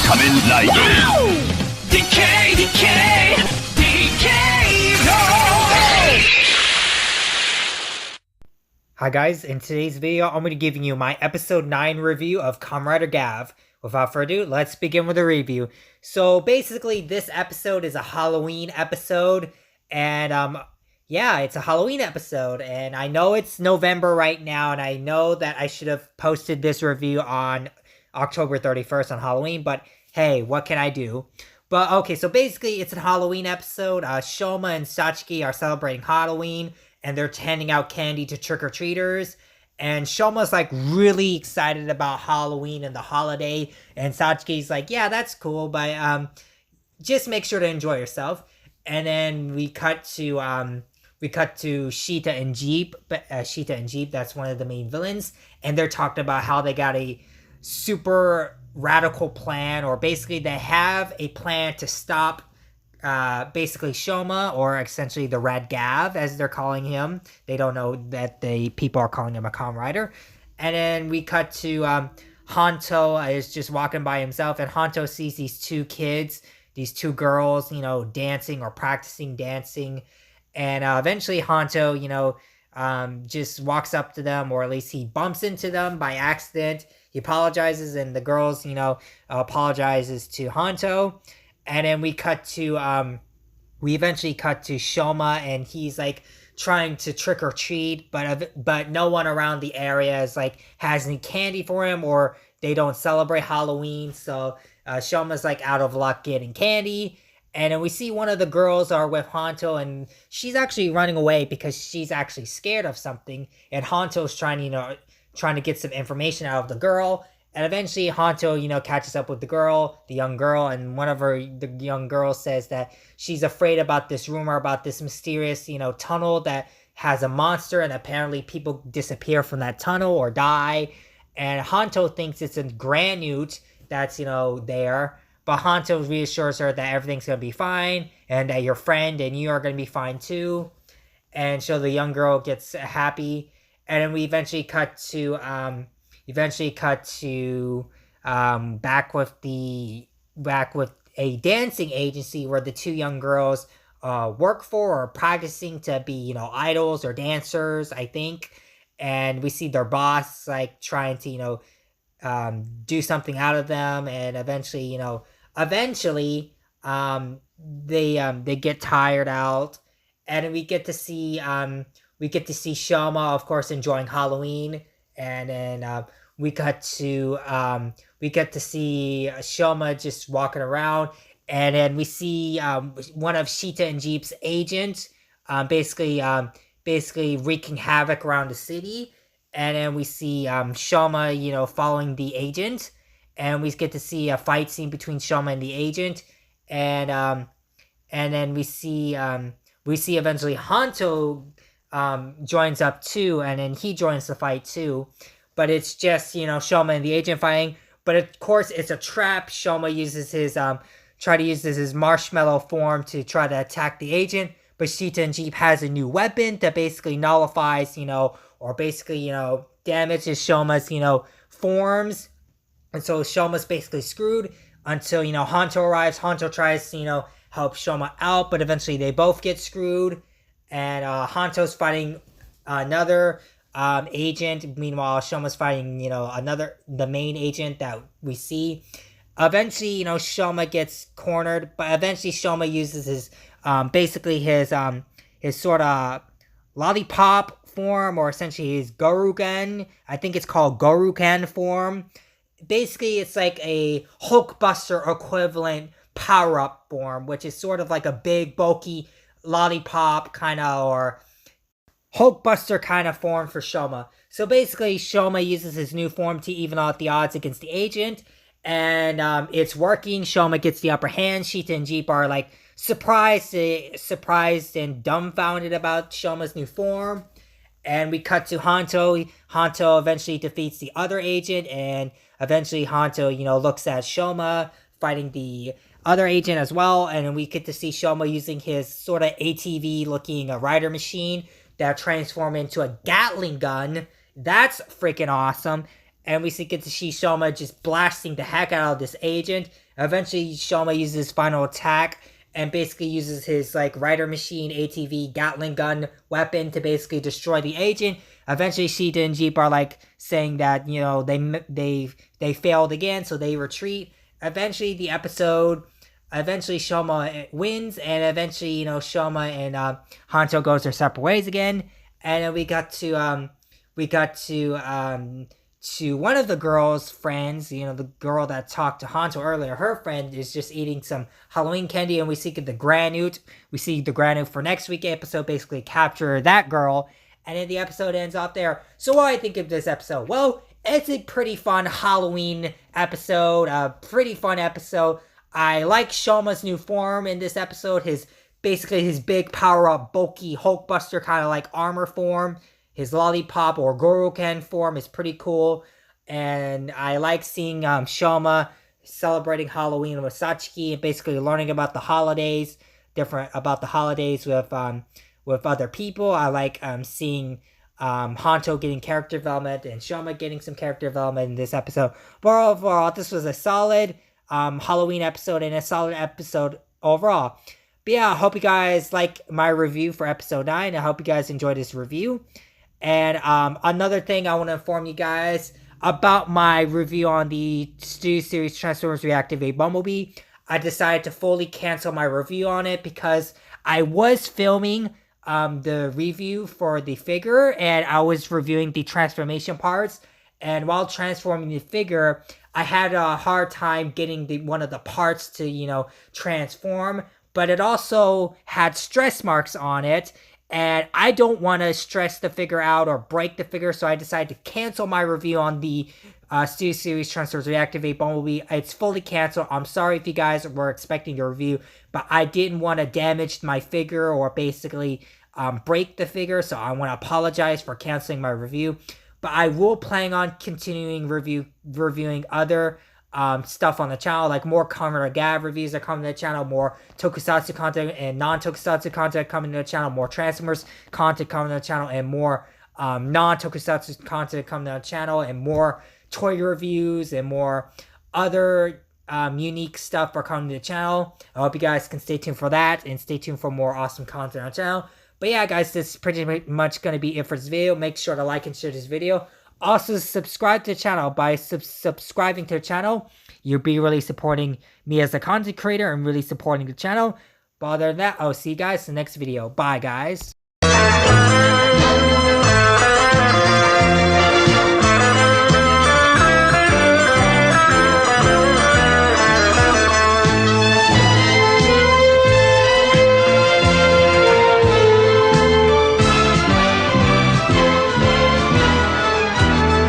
Kamen Rider. Decay, decay, decay, no! Hi guys, in today's video, I'm going to be giving you my episode 9 review of Kamen Rider Gavv. Without further ado, let's begin with a review. So basically, this episode is a Halloween episode, and yeah, it's a Halloween episode, and I know it's November right now, and I know that I should have posted this review on October 31st on Halloween, but hey, what can I do? But okay, so basically, it's a Halloween episode. Shoma and Satsuki are celebrating Halloween, and they're handing out candy to trick-or-treaters. And Shoma's like really excited about Halloween and the holiday, and Satsuki's like, yeah, that's cool, but just make sure to enjoy yourself. And then we cut to Sheeta and Jeep, Sheeta and Jeep, that's one of the main villains, and they're talking about how they got a super radical plan, or basically they have a plan to stop basically Shoma, or essentially the Red Gavv, as they're calling him. They don't know that the people are calling him a Kamen Rider. And then we cut to Hanto is just walking by himself, and Hanto sees these two kids, these two girls, dancing or practicing dancing. And eventually Hanto, just walks up to them, or at least he bumps into them by accident. He apologizes, and the girls, apologizes to Hanto. And then we eventually cut to Shoma, and he's like trying to trick or treat, but no one around the area has any candy for him, or they don't celebrate Halloween. So Shoma's like out of luck getting candy. And then we see one of the girls are with Hanto, and she's actually running away because she's actually scared of something. And Hanto's trying to get some information out of the girl. And eventually Hanto, catches up with the young girl, and the young girl says that she's afraid about this rumor about this mysterious, tunnel that has a monster, and apparently people disappear from that tunnel or die. And Hanto thinks it's a granite that's, there. But Hanto reassures her that everything's going to be fine, and that your friend and you are going to be fine too. And so the young girl gets happy. And then we eventually cut to back with a dancing agency where the two young girls work for, or practicing to be, idols or dancers, I think. And we see their boss like trying to, do something out of them, and eventually they get tired out, and we get to see Shoma, of course, enjoying Halloween. And then we get to see Shoma just walking around, and then we see one of Sheeta and Jeep's agents basically wreaking havoc around the city. And then we see Shoma, following the agent, and we get to see a fight scene between Shoma and the agent. And then we see eventually Hanto joins up too, and then he joins the fight too. But it's just, Shoma and the agent fighting. But of course, it's a trap. Shoma uses his marshmallow form to try to attack the agent. But Sheeta and Jeep has a new weapon that basically nullifies, or basically, damages Shoma's, forms. And so Shoma's basically screwed until, Hanto arrives. Hanto tries to, help Shoma out, but eventually they both get screwed. And Hanto's fighting another agent. Meanwhile, Shoma's fighting, the main agent that we see. Eventually, Shoma gets cornered, but eventually Shoma uses his sort of lollipop form, or essentially his Gorugan. I think it's called Gorukan form. Basically, it's like a Hulkbuster equivalent power-up form, which is sort of like a big, bulky lollipop kind of, or Hulkbuster kind of form for Shoma. So basically, Shoma uses his new form to even out the odds against the agent, and it's working. Shoma gets the upper hand. Sheeta and Jeep are like surprised and dumbfounded about Shoma's new form. And we cut to Hanto. Hanto eventually defeats the other agent, and eventually Hanto, looks at Shoma fighting the other agent as well. And then we get to see Shoma using his sort of ATV-looking rider machine that transforms into a Gatling gun. That's freaking awesome. and we get to see Shoma just blasting the heck out of this agent. Eventually, Shoma uses his final attack and basically uses his like Rider Machine ATV Gatling gun weapon to basically destroy the agent. Eventually, Sheeta and Jeep are like saying that they failed again, so they retreat. Eventually, Shoma wins, and eventually Shoma and Hanto goes their separate ways again. And then we got to one of the girl's friends, the girl that talked to Hanto earlier. Her friend is just eating some Halloween candy, and we see the Granute. We see the Granute for next week's episode basically capture that girl, and then the episode ends off there. So what do I think of this episode? Well, it's a pretty fun Halloween episode, a pretty fun episode. I like Shoma's new form in this episode, his big power-up, bulky Hulkbuster kind of like armor form. His Lollipop or Goroken form is pretty cool. And I like seeing Shoma celebrating Halloween with Satsuki and basically learning about the holidays, with other people. I like seeing Hanto getting character development and Shoma getting some character development in this episode. But overall, this was a solid Halloween episode and a solid episode overall. But yeah, I hope you guys like my review for episode 9. I hope you guys enjoyed this review. And another thing I want to inform you guys about my review on the Studio Series Transformers Reactivate Bumblebee. I decided to fully cancel my review on it because I was filming the review for the figure, and I was reviewing the transformation parts. And while transforming the figure, I had a hard time getting one of the parts to, transform. But it also had stress marks on it. And I don't want to stress the figure out or break the figure, so I decided to cancel my review on the Studio Series Transformers Reactivate Bumblebee. It's fully canceled. I'm sorry if you guys were expecting the review, but I didn't want to damage my figure or basically break the figure, so I want to apologize for canceling my review. But I will plan on continuing reviewing other stuff on the channel, like more Kamen Rider Gavv reviews are coming to the channel, more Tokusatsu content and non-Tokusatsu content coming to the channel, more Transformers content coming to the channel, and more non-Tokusatsu content coming to the channel, and more toy reviews and more other unique stuff are coming to the channel. I hope you guys can stay tuned for that and stay tuned for more awesome content on the channel. But yeah, guys, this is pretty much going to be it for this video. Make sure to like and share this video. Also, subscribe to the channel. By subscribing to the channel, you'll be really supporting me as a content creator and really supporting the channel. But other than that, I'll see you guys in the next video. Bye, guys.